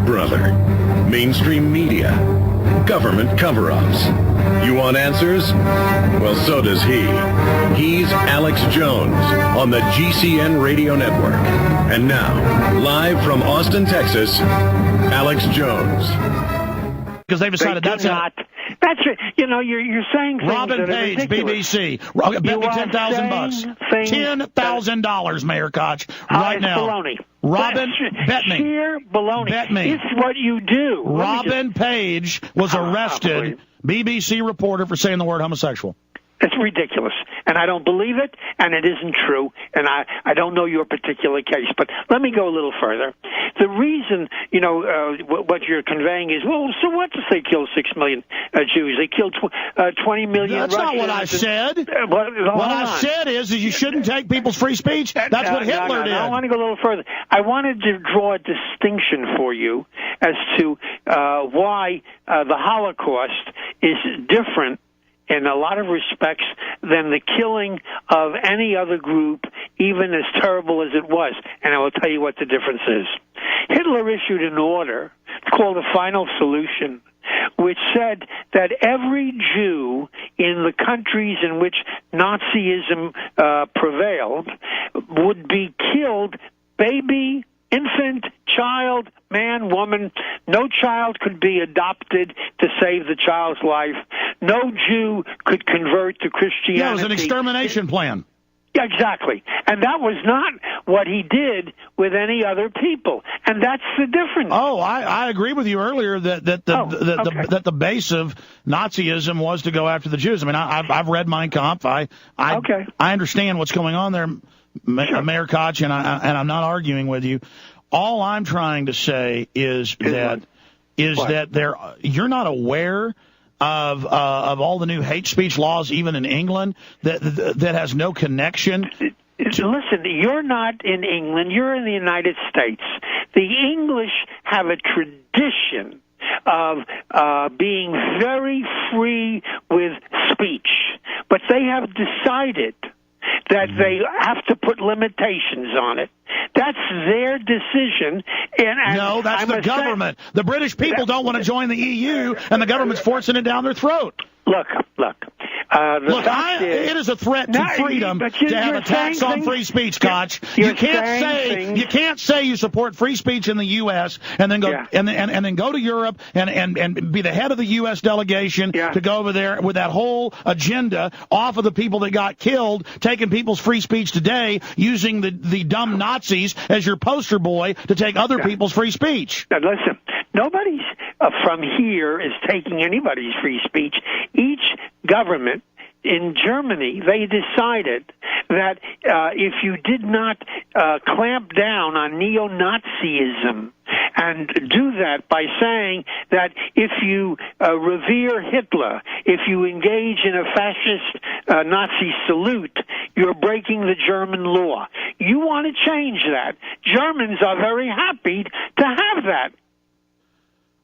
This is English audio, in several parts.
brother. Mainstream media. Government cover-ups. You want answers? Well, so does he. He's Alex Jones on the GCN Radio Network. And now, live from Austin, Texas, Alex Jones. Because they've decided that's not. That's it. You know, you're saying things Robin that Page, are ridiculous. BBC. Bet me $10,000. $10,000, Mayor Koch, right now. Baloney. Robin, bet me. Sheer baloney. Bet me. It's what you do. Robin Page was arrested. BBC reporter for saying the word homosexual. It's ridiculous, and I don't believe it, and it isn't true, and I don't know your particular case. But let me go a little further. The reason, what you're conveying is, well, so what if they kill 6 million Jews? They killed 20 million That's Russians. not what I said. What I said is you shouldn't take people's free speech. That's what Hitler did. I want to go a little further. I wanted to draw a distinction for you as to why the Holocaust is different in a lot of respects than the killing of any other group, even as terrible as it was. And I will tell you what the difference is. Hitler issued an order, it's called the Final Solution, which said that every Jew in the countries in which Nazism prevailed would be killed, baby, infant, child, man, woman. No child could be adopted to save the child's life. No Jew could convert to Christianity. Yeah, it was an extermination plan. Yeah, exactly. And that was not what he did with any other people. And that's the difference. Oh, I agree with you earlier that the base of Nazism was to go after the Jews. I mean, I've read Mein Kampf. I understand what's going on there, Mayor Koch, and I'm not arguing with you. All I'm trying to say is that you're not aware of all the new hate speech laws, even in England, that has no connection. Listen, you're not in England. You're in the United States. The English have a tradition of being very free with speech, but they have decided that they have to put limitations on it. That's their decision. And no, that's the government. The British people don't want to join the EU, and the government's forcing it down their throat. Look. It is a threat to freedom to have a tax on free speech, Koch. You can't say you support free speech in the U.S. and then go and then go to Europe and be the head of the U.S. delegation to go over there with that whole agenda off of the people that got killed, taking people's free speech today, using the dumb Nazis as your poster boy to take other people's free speech. Now listen, nobody's from here is taking anybody's free speech. Each government in Germany, they decided that if you did not clamp down on neo-Nazism and do that by saying that if you revere Hitler, if you engage in a fascist Nazi salute, you're breaking the German law. You want to change that. Germans are very happy to have that.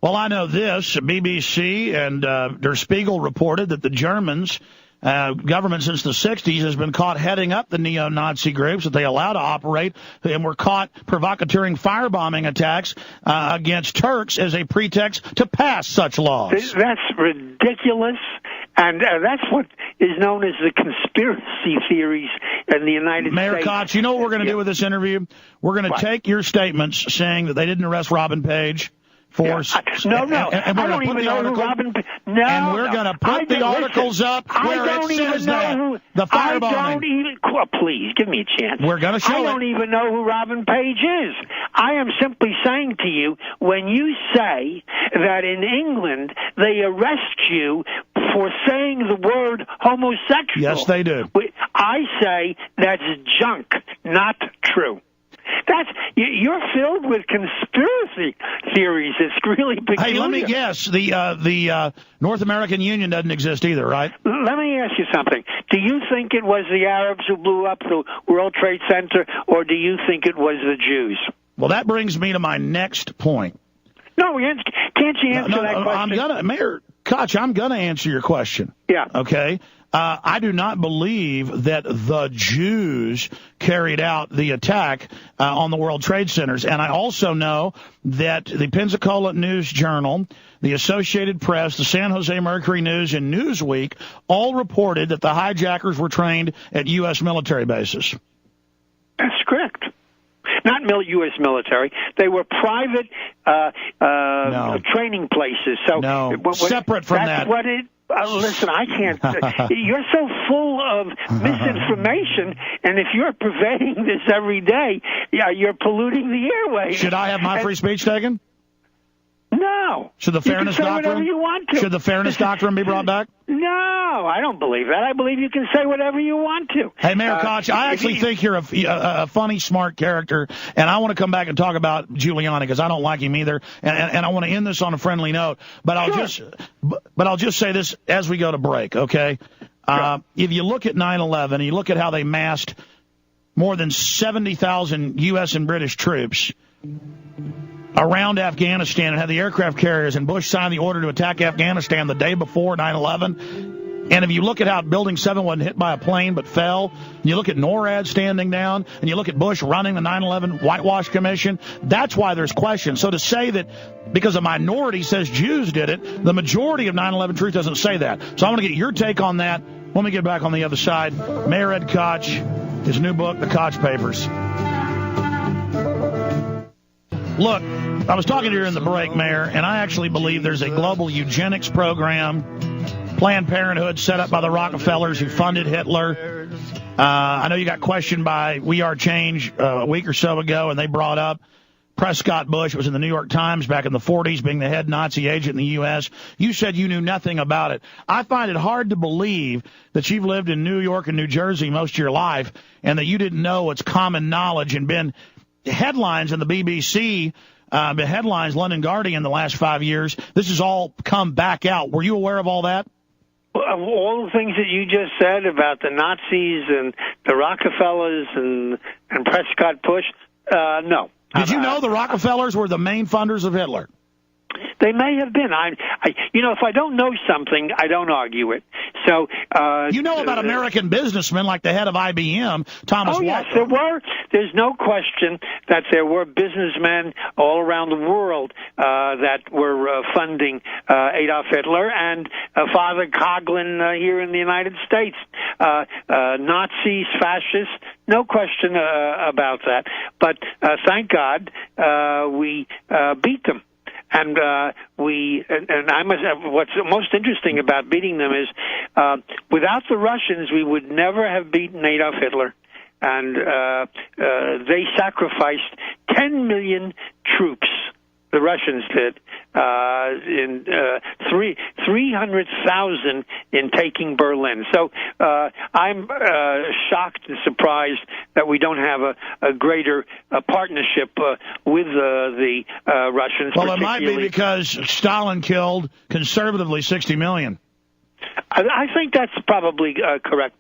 Well, I know this. BBC and Der Spiegel reported that the Germans, government since the 60s, has been caught heading up the neo-Nazi groups that they allow to operate and were caught provocateuring firebombing attacks against Turks as a pretext to pass such laws. That's ridiculous. And that's what is known as the conspiracy theories in the United States. Mayor Koch, you know what we're going to do with this interview? We're going to take your statements saying that they didn't arrest Robin Page. No. And I don't even know who Robin. No, and we're going to put the articles up where it says that the firebombing. I don't even. Please give me a chance. We're going to show it. I don't even know who Robin Page is. I am simply saying to you, when you say that in England they arrest you for saying the word homosexual, yes, they do. I say that's junk, not true. You're filled with conspiracy theories. It's really peculiar. Hey, let me guess. The North American Union doesn't exist either, right? Let me ask you something. Do you think it was the Arabs who blew up the World Trade Center, or do you think it was the Jews? Well, that brings me to my next point. No, can't you answer that question? Mayor Koch, I'm going to answer your question. Yeah. Okay. I do not believe that the Jews carried out the attack on the World Trade Centers. And I also know that the Pensacola News-Journal, the Associated Press, the San Jose Mercury News, and Newsweek all reported that the hijackers were trained at U.S. military bases. That's correct. Not U.S. military. They were private training places. So separate from that. That's what it... listen, I can't. You're so full of misinformation, and if you're pervading this every day, you're polluting the airways. Should I have my free speech taken? No. Should the fairness doctrine? You want to. Should the fairness doctrine be brought back? No, I don't believe that. I believe you can say whatever you want to. Hey, Mayor Koch, I actually think you're a funny, smart character, and I want to come back and talk about Giuliani because I don't like him either, and I want to end this on a friendly note. But I'll just say this as we go to break, okay? Sure. If you look at 9/11, and you look at how they massed more than 70,000 U.S. and British troops around Afghanistan and had the aircraft carriers, and Bush signed the order to attack Afghanistan the day before 9/11. And if you look at how Building 7 wasn't hit by a plane but fell, and you look at NORAD standing down, and you look at Bush running the 9/11 Whitewash Commission, that's why there's questions. So to say that because a minority says Jews did it, the majority of 9/11 truth doesn't say that. So I want to get your take on that when we get back on the other side. Mayor Ed Koch, his new book, The Koch Papers. Look, I was talking to you in the break, Mayor, and I actually believe there's a global eugenics program, Planned Parenthood set up by the Rockefellers who funded Hitler. I know you got questioned by We Are Change a week or so ago, and they brought up Prescott Bush. It was in the New York Times back in the 40s, being the head Nazi agent in the U.S. You said you knew nothing about it. I find it hard to believe that you've lived in New York and New Jersey most of your life and that you didn't know it's common knowledge and been headlines in the BBC, the headlines, London Guardian, the last 5 years. This has all come back out. Were you aware of all that? All the things that you just said about the Nazis and the Rockefellers and Prescott Bush, no. Did you know the Rockefellers were the main funders of Hitler? They may have been. If I don't know something, I don't argue it. So you know about American businessmen like the head of IBM, Thomas. Oh yes, there were. There's no question that there were businessmen all around the world that were funding Adolf Hitler and Father Coughlin here in the United States. Nazis, fascists, no question about that. But thank God we beat them. And what's most interesting about beating them is without the Russians, we would never have beaten Adolf Hitler. And they sacrificed 10 million troops. The Russians did in 300,000 in taking Berlin. So I'm shocked and surprised that we don't have a greater partnership with the Russians. Well, it might be because Stalin killed conservatively 60 million. I think that's probably a correct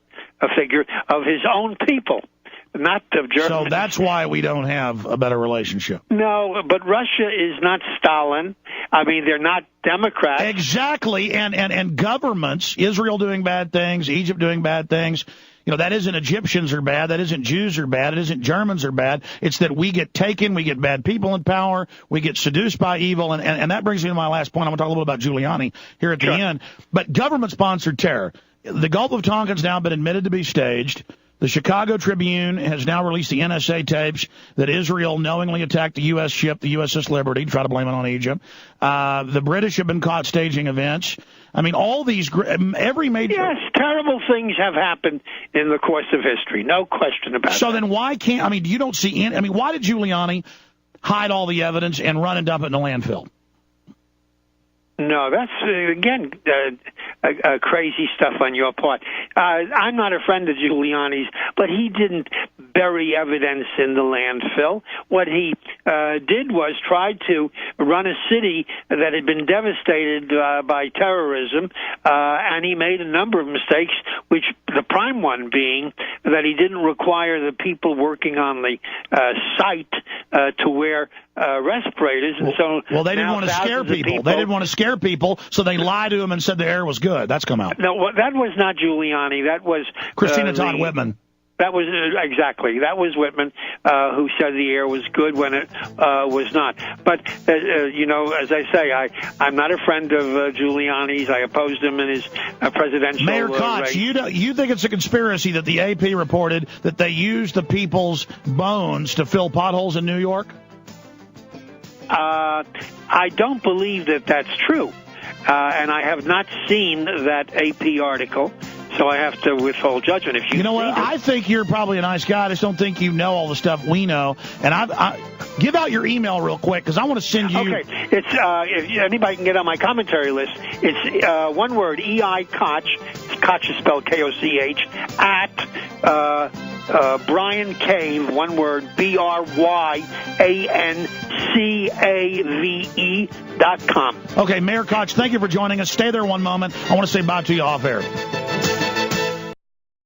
figure of his own people. Not of Germany. So that's why we don't have a better relationship. No, but Russia is not Stalin. I mean, they're not Democrats. Exactly, and governments, Israel doing bad things, Egypt doing bad things, that isn't Egyptians are bad, that isn't Jews are bad, it isn't Germans are bad. It's that we get taken, we get bad people in power, we get seduced by evil, and that brings me to my last point. I'm going to talk a little about Giuliani here at the end. But government-sponsored terror. The Gulf of Tonkin's now been admitted to be staged. The Chicago Tribune has now released the NSA tapes that Israel knowingly attacked the U.S. ship, the USS Liberty, to try to blame it on Egypt. The British have been caught staging events. I mean, all these, every major... Yes, terrible things have happened in the course of history. No question about it. So then why can't, you don't see, why did Giuliani hide all the evidence and run and dump it in the landfill? No, that's, again, crazy stuff on your part. I'm not a friend of Giuliani's, but he didn't bury evidence in the landfill. What he did was try to run a city that had been devastated by terrorism, and he made a number of mistakes, which the prime one being that he didn't require the people working on the site to wear respirators, and well, they didn't want to scare people. They didn't want to scare people, so they lied to them and said the air was good. That's come out. No, that was not Giuliani. That was Christina Todd Whitman. That was exactly. That was Whitman who said the air was good when it was not. But as I say, I'm not a friend of Giuliani's. I opposed him in his presidential Mayor Koch, race. You think it's a conspiracy that the AP reported that they used the people's bones to fill potholes in New York? I don't believe that that's true, and I have not seen that AP article. So I have to withhold judgment. If you know what? I think you're probably a nice guy. I just don't think you know all the stuff we know. And I give out your email real quick because I want to send you. Okay, it's if anybody can get on my commentary list. It's one word: E.I. Koch. Koch is spelled K-O-C-H at Brian Cave. One word: BRYANCAVE.com. Okay, Mayor Koch, thank you for joining us. Stay there one moment. I want to say bye to you off air.